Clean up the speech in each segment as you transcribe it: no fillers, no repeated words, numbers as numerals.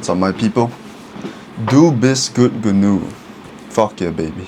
thoughts on my people. Do bis good gnu. Fuck yeah, baby.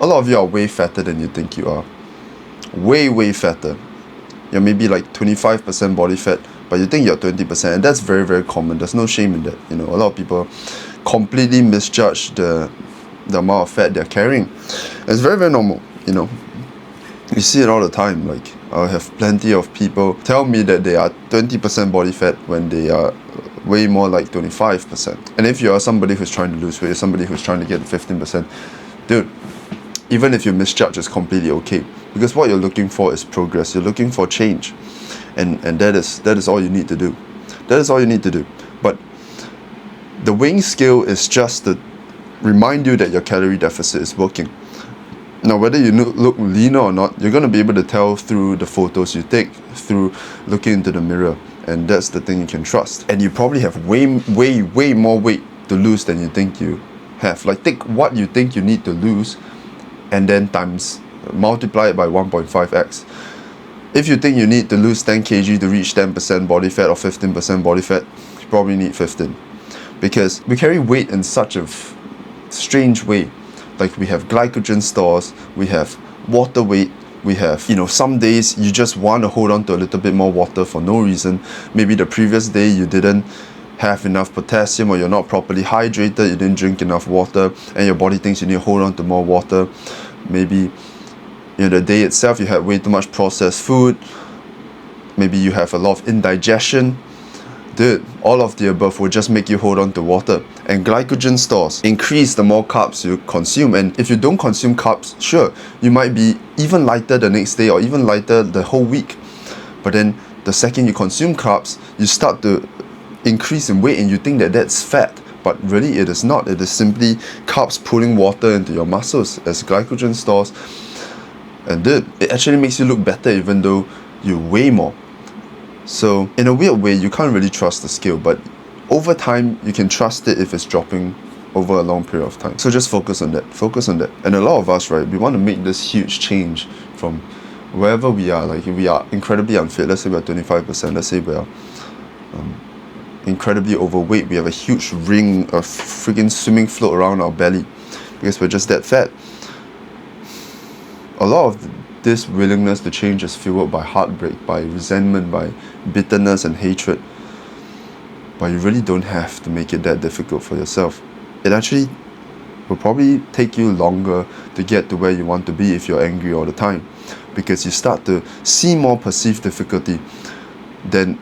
A lot of you are way fatter than you think you are. Way fatter. You're maybe like 25% body fat, but you think you're 20%, and that's very common. There's no shame in that. You know, a lot of people completely misjudge the amount of fat they're carrying. It's very normal, you know. You see it all the time. Like, I'll have plenty of people tell me that they are 20% body fat when they are way more like 25%. And if you are somebody who's trying to lose weight, somebody who's trying to get 15%, dude, even if you misjudge, it's completely okay. Because what you're looking for is progress. You're looking for change. And that is all you need to do. That is all you need to do. But the weighing scale is just to remind you that your calorie deficit is working. Now, whether you look leaner or not, you're going to be able to tell through the photos you take, through looking into the mirror. And that's the thing you can trust. And you probably have way more weight to lose than you think you have. Like, take what you think you need to lose and then multiply it by 1.5x. If you think you need to lose 10 kg to reach 10% body fat or 15% body fat, you probably need 15. Because we carry weight in such a strange way. Like, we have glycogen stores, we have water weight, we have, you know, some days you just want to hold on to a little bit more water for no reason. Maybe the previous day you didn't have enough potassium, or you're not properly hydrated, you didn't drink enough water, and your body thinks you need to hold on to more water. Maybe, you know, the day itself you had way too much processed food. Maybe you have a lot of indigestion. Dude, all of the above will just make you hold on to water. And glycogen stores increase the more carbs you consume. And if you don't consume carbs, sure, you might be even lighter the next day or even lighter the whole week. But then the second you consume carbs, you start to increase in weight and you think that that's fat. But really it is not. It is simply carbs pulling water into your muscles as glycogen stores. And dude, it actually makes you look better even though you weigh more. So in a weird way, you can't really trust the scale, but over time, you can trust it if it's dropping over a long period of time. So just focus on that. Focus on that. And a lot of us, right, we want to make this huge change from wherever we are. Like, if we are incredibly unfit, let's say we're 25%, let's say we're incredibly overweight, we have a huge ring, a freaking swimming float around our belly because we're just that fat. A lot of this willingness to change is fueled by heartbreak, by resentment, by bitterness and hatred. But you really don't have to make it that difficult for yourself. It actually will probably take you longer to get to where you want to be if you're angry all the time, because you start to see more perceived difficulty than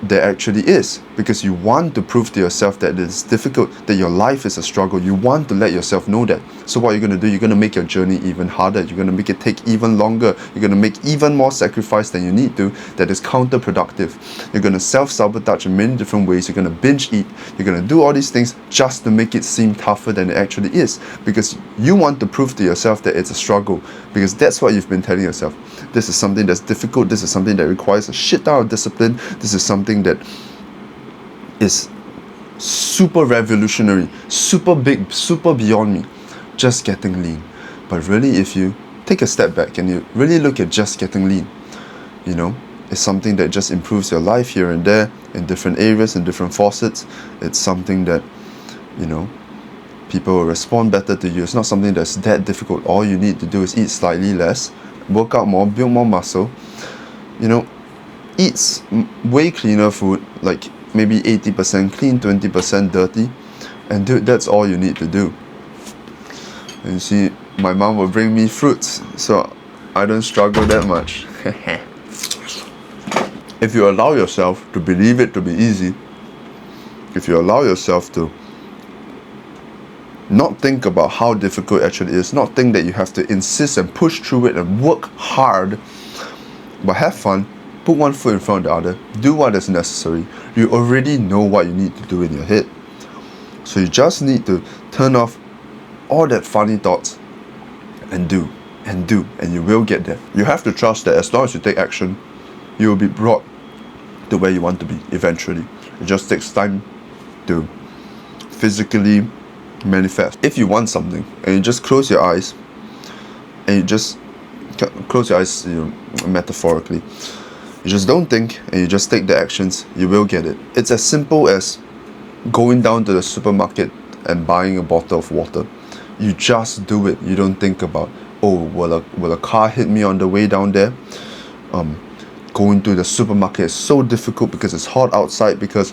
there actually is, because you want to prove to yourself that it's difficult, that your life is a struggle. You want to let yourself know that. So what you're going to do, you're going to make your journey even harder. You're going to make it take even longer. You're going to make even more sacrifice than you need to. That is counterproductive. You're going to self-sabotage in many different ways. You're going to binge eat. You're going to do all these things just to make it seem tougher than it actually is, because you want to prove to yourself that it's a struggle, because that's what you've been telling yourself. This is something that's difficult. This is something that requires a shit ton of discipline. This is something that is super revolutionary, super big, super beyond me, just getting lean. But really, if you take a step back and you really look at just getting lean, you know, it's something that just improves your life here and there in different areas, in different facets. It's something that, you know, people will respond better to you. It's not something that's that difficult. All you need to do is eat slightly less, work out more, build more muscle, you know, eat way cleaner food, like maybe 80% clean, 20% dirty, and dude, that's all you need to do. And you see, my mom will bring me fruits, so I don't struggle that much. If you allow yourself to believe it to be easy, if you allow yourself to not think about how difficult it actually is, not think that you have to insist and push through it and work hard, but have fun, put one foot in front of the other, do what is necessary. You already know what you need to do in your head. So you just need to turn off all that funny thoughts and do, and you will get there. You have to trust that as long as you take action, you will be brought to where you want to be eventually. It just takes time to physically manifest. If you want something and you just close your eyes, and you just close your eyes, you know, metaphorically, You just don't think and you just take the actions, you will get it. It's as simple as going down to the supermarket and buying a bottle of water. You just do it. You don't think about, oh, will a car hit me on the way down there? Going to the supermarket is so difficult because it's hot outside, because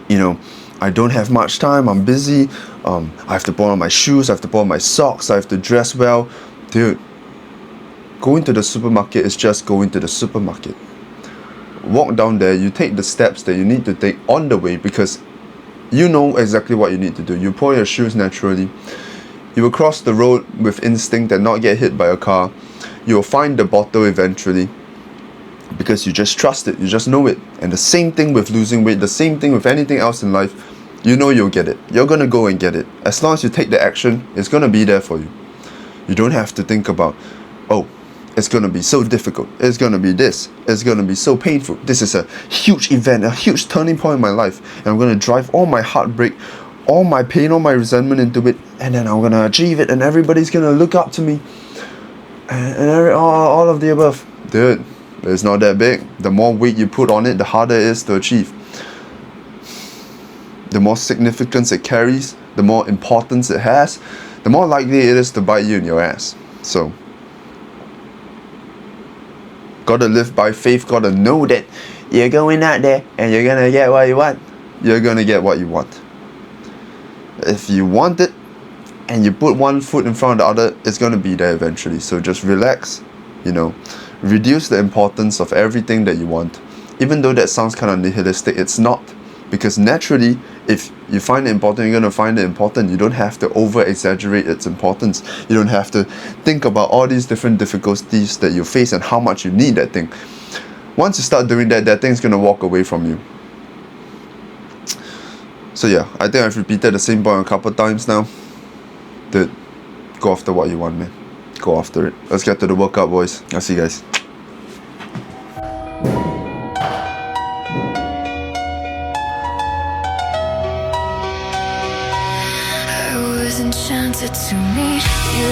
I don't have much time, I'm busy, I have to put on my shoes, I have to put on my socks, I have to dress well. Dude, going to the supermarket is just going to the supermarket. Walk down there, you take the steps that you need to take on the way, because you know exactly what you need to do. You put on your shoes naturally. You will cross the road with instinct and not get hit by a car. You will find the bottle eventually, because you just trust it, you just know it. And the same thing with losing weight, the same thing with anything else in life. You know you'll get it. You're gonna go and get it. As long as you take the action, it's gonna be there for you. You don't have to think about, oh, it's gonna be so difficult, it's gonna be this, it's gonna be so painful, this is a huge event, a huge turning point in my life, and I'm gonna drive all my heartbreak, all my pain, all my resentment into it, and then I'm gonna achieve it, and everybody's gonna look up to me, and all of the above. Dude, it's not that big. The more weight you put on it, the harder it is to achieve. The more significance it carries, the more importance it has, the more likely it is to bite you in your ass. So gotta live by faith, gotta know that you're going out there and you're gonna get what you want. You're gonna get what you want. If you want it and you put one foot in front of the other, it's gonna be there eventually. So just relax, reduce the importance of everything that you want. Even though that sounds kind of nihilistic, it's not. Because naturally, if you find it important, you're gonna find it important. You don't have to over-exaggerate its importance. You don't have to think about all these different difficulties that you face and how much you need that thing. Once you start doing that, that thing's gonna walk away from you. So yeah, I think I've repeated the same point a couple times now. Dude, go after what you want, man. Go after it. Let's get to the workout, boys. I'll see you guys. Enchanted to meet you.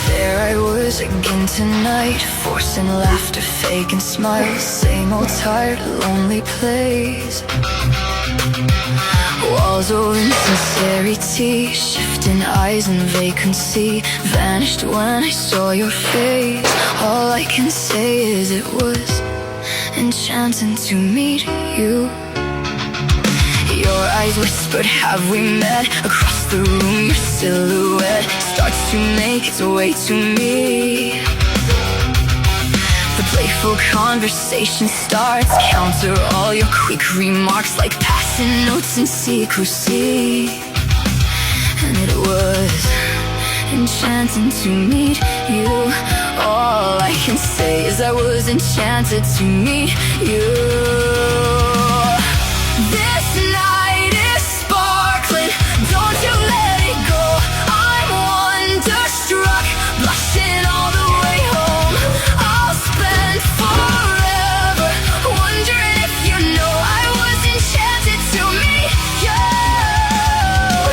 There I was again tonight, forcing laughter, faking smiles. Same old tired, lonely place. Walls of insincerity, shifting eyes and vacancy. Vanished when I saw your face. All I can say is it was enchanting to meet you. Your eyes whispered, have we met? Across the room your silhouette starts to make its way to me. The playful conversation starts, counter all your quick remarks like passing notes in secrecy. And it was enchanting to meet you. All I can say is I was enchanted to meet you. This night is sparkling, don't you let it go. I'm wonderstruck, blushing all the way home. I'll spend forever wondering if you know I was enchanted to meet you.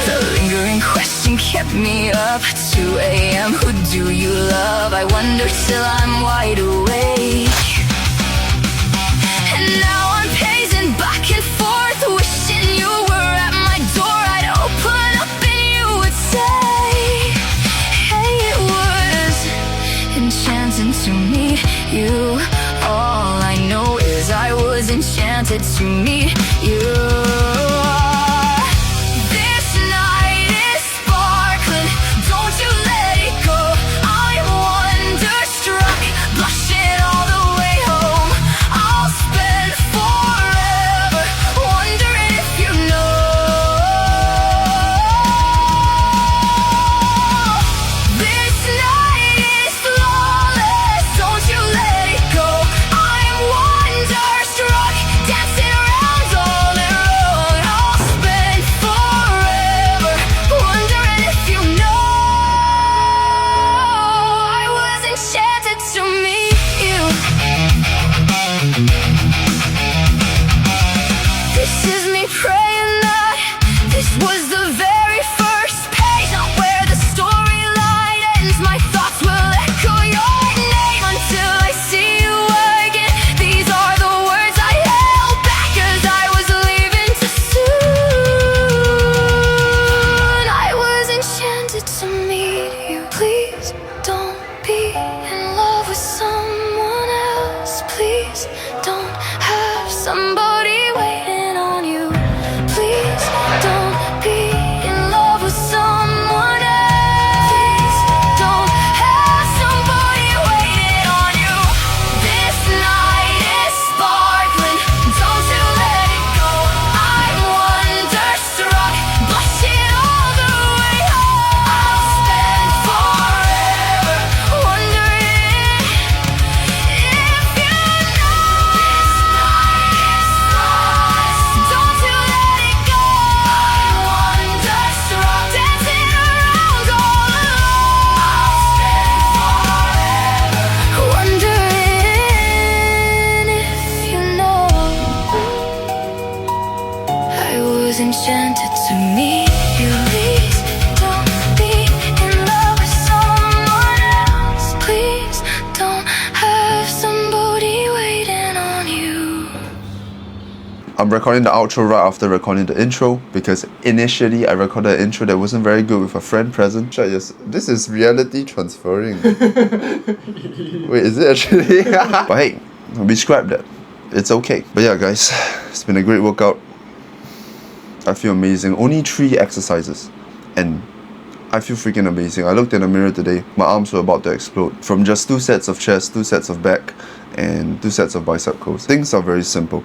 The lingering question kept me up. 2 a.m. Who do you love? I wonder till I'm wide awake. And now I'm pacing back and forth, wishing you were at my door. I'd open up and you would say, hey, it was enchanting to meet you. All I know is I was enchanted to meet you. Dancing around all around. I'm recording the outro right after recording the intro because initially I recorded an intro that wasn't very good with a friend present. This is reality transferring. Wait, is it actually? But hey, we scrapped that. It's okay. But yeah, guys, it's been a great workout. I feel amazing. Only 3 exercises and I feel freaking amazing. I looked in the mirror today, my arms were about to explode. From just 2 sets of chest, 2 sets of back, and 2 sets of bicep curls. Things are very simple.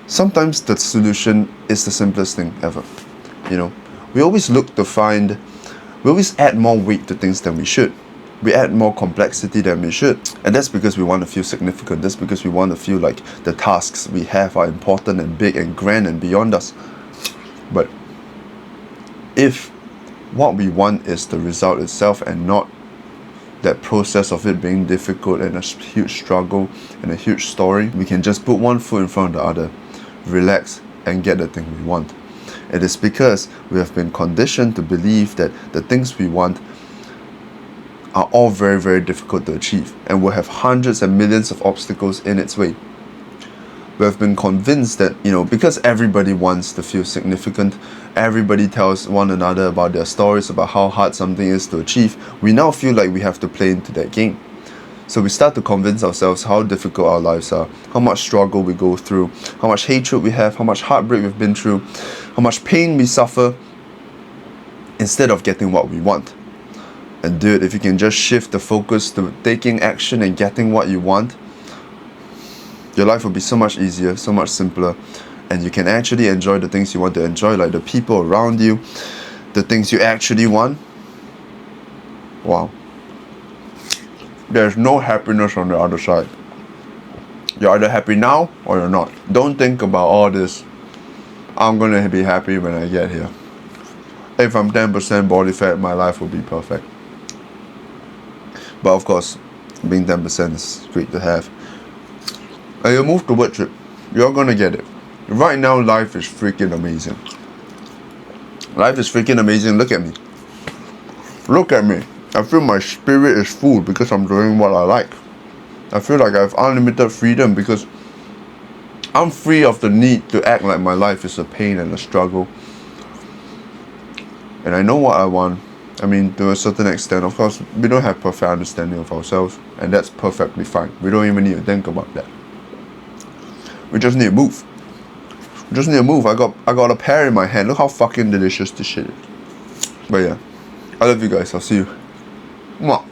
Sometimes the solution is the simplest thing ever. You know, we always add more weight to things than we should. We add more complexity than we should. And that's because we want to feel significant. That's because we want to feel like the tasks we have are important and big and grand and beyond us. But if what we want is the result itself and not that process of it being difficult and a huge struggle and a huge story, we can just put one foot in front of the other, relax, and get the thing we want. It is because we have been conditioned to believe that the things we want are all very, very difficult to achieve and will have hundreds and millions of obstacles in its way. We have been convinced that, because everybody wants to feel significant, everybody tells one another about their stories about how hard something is to achieve, we now feel like we have to play into that game. So we start to convince ourselves how difficult our lives are, how much struggle we go through, how much hatred we have, how much heartbreak we've been through, how much pain we suffer, instead of getting what we want. And dude, if you can just shift the focus to taking action and getting what you want, your life will be so much easier, so much simpler, and you can actually enjoy the things you want to enjoy, like the people around you, the things you actually want. Wow. There's no happiness on the other side. You're either happy now or you're not. Don't think about all this. I'm gonna be happy when I get here. If I'm 10% body fat, my life will be perfect. But of course, being 10% is great to have. And you move towards it, you're gonna get it. Right now, life is freaking amazing. Life is freaking amazing. Look at me. Look at me. I feel my spirit is full because I'm doing what I like. I feel like I have unlimited freedom because I'm free of the need to act like my life is a pain and a struggle. And I know what I want. I mean, to a certain extent, of course, we don't have perfect understanding of ourselves, and that's perfectly fine. We don't even need to think about that. We just need to move. We just need to move. I got a pear in my hand. Look how fucking delicious this shit is. But yeah, I love you guys. I'll see you. Mwah.